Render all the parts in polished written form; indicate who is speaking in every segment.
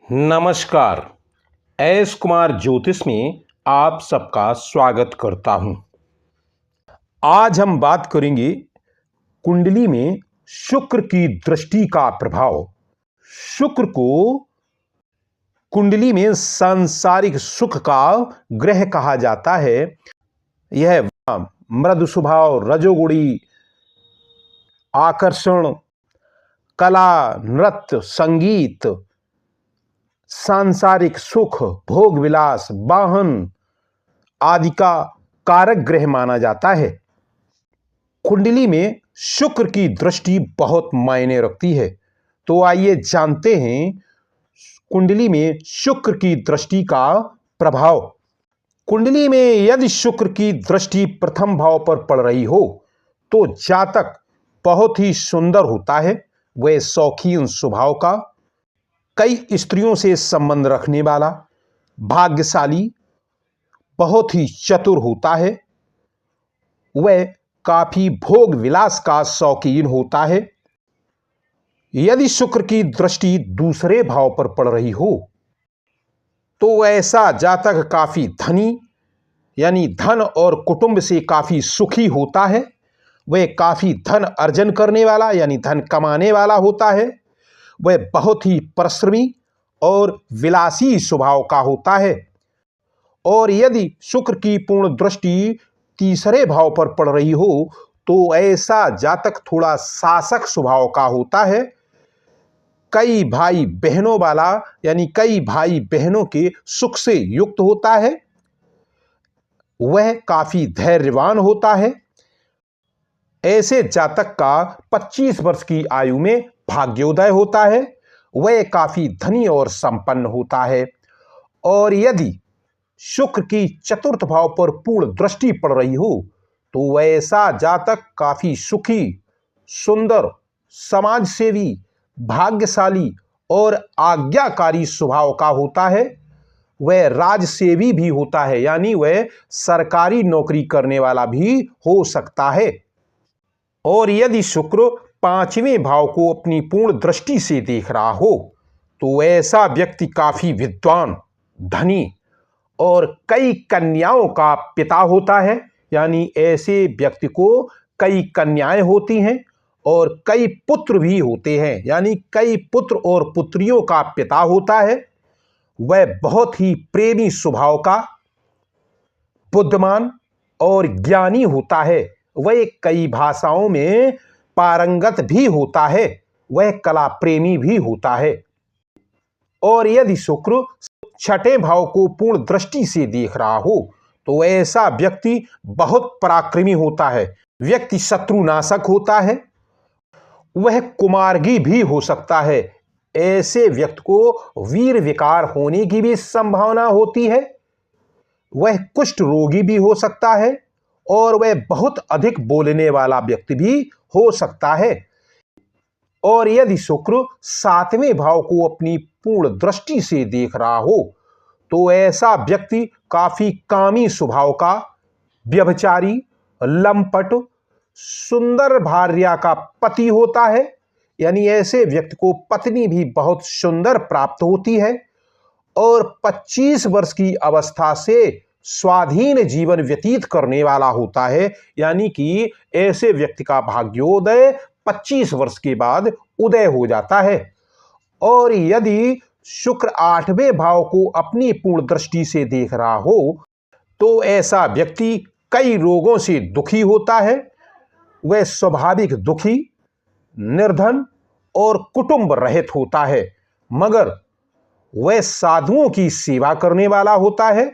Speaker 1: नमस्कार। एस कुमार ज्योतिष में आप सबका स्वागत करता हूं। आज हम बात करेंगे कुंडली में शुक्र की दृष्टि का प्रभाव। शुक्र को कुंडली में सांसारिक सुख का ग्रह कहा जाता है। यह मृदु स्वभाव, रजोगुणी, आकर्षण, कला, नृत्य, संगीत, सांसारिक सुख, भोग विलास, वाहन आदि का कारक ग्रह माना जाता है। कुंडली में शुक्र की दृष्टि बहुत मायने रखती है। तो आइए जानते हैं कुंडली में शुक्र की दृष्टि का प्रभाव। कुंडली में यदि शुक्र की दृष्टि प्रथम भाव पर पड़ रही हो तो जातक बहुत ही सुंदर होता है। वह शौकीन स्वभाव का, कई स्त्रियों से संबंध रखने वाला, भाग्यशाली, बहुत ही चतुर होता है। वह काफी भोग विलास का शौकीन होता है। यदि शुक्र की दृष्टि दूसरे भाव पर पड़ रही हो तो ऐसा जातक काफी धनी, यानी धन और कुटुंब से काफी सुखी होता है। वह काफी धन अर्जन करने वाला, यानी धन कमाने वाला होता है। वह बहुत ही परिश्रमी और विलासी स्वभाव का होता है। और यदि शुक्र की पूर्ण दृष्टि तीसरे भाव पर पड़ रही हो तो ऐसा जातक थोड़ा शासक स्वभाव का होता है। कई भाई बहनों वाला, यानी कई भाई बहनों के सुख से युक्त होता है। वह काफी धैर्यवान होता है। ऐसे जातक का 25 वर्ष की आयु में भाग्योदय होता है। वह काफी धनी और संपन्न होता है। और यदि शुक्र की चतुर्थ भाव पर पूर्ण दृष्टि पड़ रही हो तो ऐसा जातक काफी सुखी, सुंदर, समाजसेवी, भाग्यशाली और आज्ञाकारी स्वभाव का होता है। वह राजसेवी भी होता है, यानी वह सरकारी नौकरी करने वाला भी हो सकता है। और यदि शुक्र पांचवें भाव को अपनी पूर्ण दृष्टि से देख रहा हो तो ऐसा व्यक्ति काफी विद्वान, धनी और कई कन्याओं का पिता होता है। यानी ऐसे व्यक्ति को कई कन्याएं होती हैं और कई पुत्र भी होते हैं, यानी कई पुत्र और पुत्रियों का पिता होता है। वह बहुत ही प्रेमी स्वभाव का, बुद्धिमान और ज्ञानी होता है। वह कई भाषाओं में पारंगत भी होता है। वह कला प्रेमी भी होता है। और यदि शुक्र छठे भाव को पूर्ण दृष्टि से देख रहा हो तो ऐसा व्यक्ति बहुत पराक्रमी होता है। व्यक्ति शत्रुनाशक होता है। वह कुमार्गी भी हो सकता है। ऐसे व्यक्ति को वीर विकार होने की भी संभावना होती है। वह कुष्ठ रोगी भी हो सकता है और वह बहुत अधिक बोलने वाला व्यक्ति भी हो सकता है। और यदि शुक्र सातवें भाव को अपनी पूर्ण दृष्टि से देख रहा हो तो ऐसा व्यक्ति काफी कामी स्वभाव का, व्यभिचारी, लंपट, सुंदर भार्या का पति होता है। यानी ऐसे व्यक्ति को पत्नी भी बहुत सुंदर प्राप्त होती है। और 25 वर्ष की अवस्था से स्वाधीन जीवन व्यतीत करने वाला होता है। यानी कि ऐसे व्यक्ति का भाग्योदय 25 वर्ष के बाद उदय हो जाता है। और यदि शुक्र आठवें भाव को अपनी पूर्ण दृष्टि से देख रहा हो तो ऐसा व्यक्ति कई रोगों से दुखी होता है। वह स्वाभाविक दुखी, निर्धन और कुटुंब रहित होता है, मगर वह साधुओं की सेवा करने वाला होता है।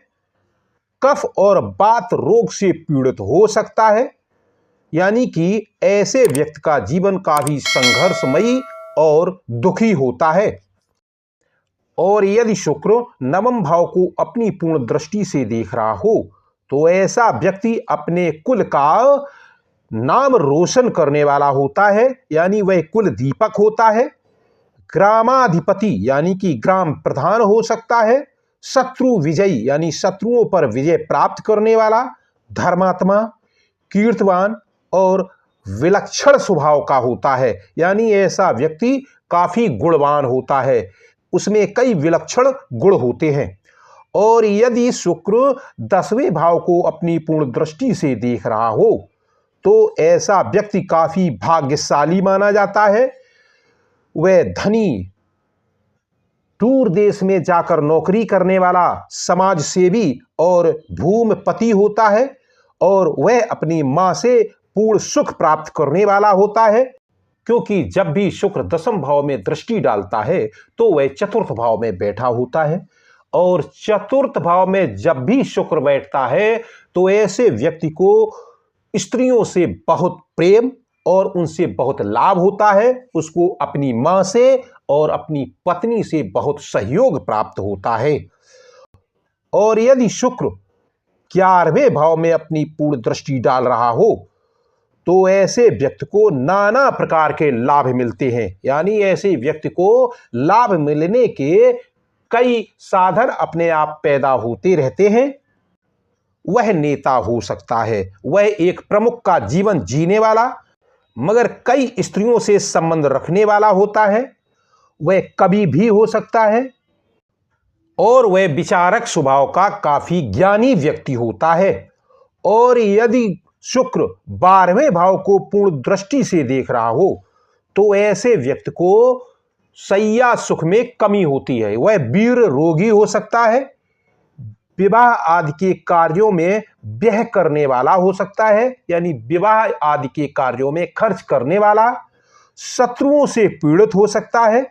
Speaker 1: कफ और वात रोग से पीड़ित हो सकता है। यानी कि ऐसे व्यक्ति का जीवन काफी संघर्षमयी और दुखी होता है। और यदि शुक्र नवम भाव को अपनी पूर्ण दृष्टि से देख रहा हो तो ऐसा व्यक्ति अपने कुल का नाम रोशन करने वाला होता है। यानी वह कुल दीपक होता है। ग्रामाधिपति, यानी कि ग्राम प्रधान हो सकता है। शत्रु विजयी, यानी शत्रुओं पर विजय प्राप्त करने वाला, धर्मात्मा, कीर्तवान और विलक्षण स्वभाव का होता है। यानी ऐसा व्यक्ति काफी गुणवान होता है। उसमें कई विलक्षण गुण होते हैं। और यदि शुक्र 10वें भाव को अपनी पूर्ण दृष्टि से देख रहा हो तो ऐसा व्यक्ति काफी भाग्यशाली माना जाता है। वह धनी, दूर देश में जाकर नौकरी करने वाला, समाज सेवी और भूमिपति होता है और वह अपनी मां से पूर्ण सुख प्राप्त करने वाला होता है, क्योंकि जब भी शुक्र 10वें भाव में दृष्टि डालता है तो वह 4th भाव में बैठा होता है। और 4th भाव में जब भी शुक्र बैठता है तो ऐसे व्यक्ति को स्त्रियों से बहुत प्रेम और उनसे बहुत लाभ होता है। उसको अपनी मां से और अपनी पत्नी से बहुत सहयोग प्राप्त होता है। और यदि शुक्र 11वें भाव में अपनी पूर्ण दृष्टि डाल रहा हो तो ऐसे व्यक्ति को नाना प्रकार के लाभ मिलते हैं। यानी ऐसे व्यक्ति को लाभ मिलने के कई साधन अपने आप पैदा होते रहते हैं। वह नेता हो सकता है, वह एक प्रमुख का जीवन जीने वाला मगर कई स्त्रियों से संबंध रखने वाला होता है, वह कवि भी हो सकता है और वह विचारक स्वभाव का काफी ज्ञानी व्यक्ति होता है। और यदि शुक्र 12वें भाव को पूर्ण दृष्टि से देख रहा हो तो ऐसे व्यक्ति को शैया सुख में कमी होती है, वह वीर रोगी हो सकता है, विवाह आदि के कार्यों में व्यय करने वाला हो सकता है, यानी विवाह आदि के कार्यों में खर्च करने वाला, शत्रुओं से पीड़ित हो सकता है,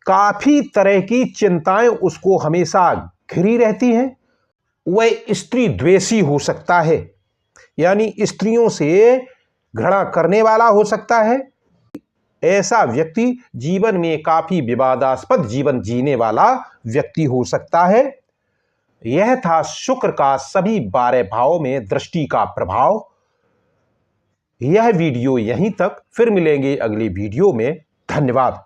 Speaker 1: काफी तरह की चिंताएं उसको हमेशा घिरी रहती हैं, वह स्त्री द्वेषी हो सकता है, यानी स्त्रियों से घृणा करने वाला हो सकता है। ऐसा व्यक्ति जीवन में काफी विवादास्पद जीवन जीने वाला व्यक्ति हो सकता है। यह था शुक्र का सभी 12 भावों में दृष्टि का प्रभाव। यह वीडियो यहीं तक, फिर मिलेंगे अगली वीडियो में। धन्यवाद।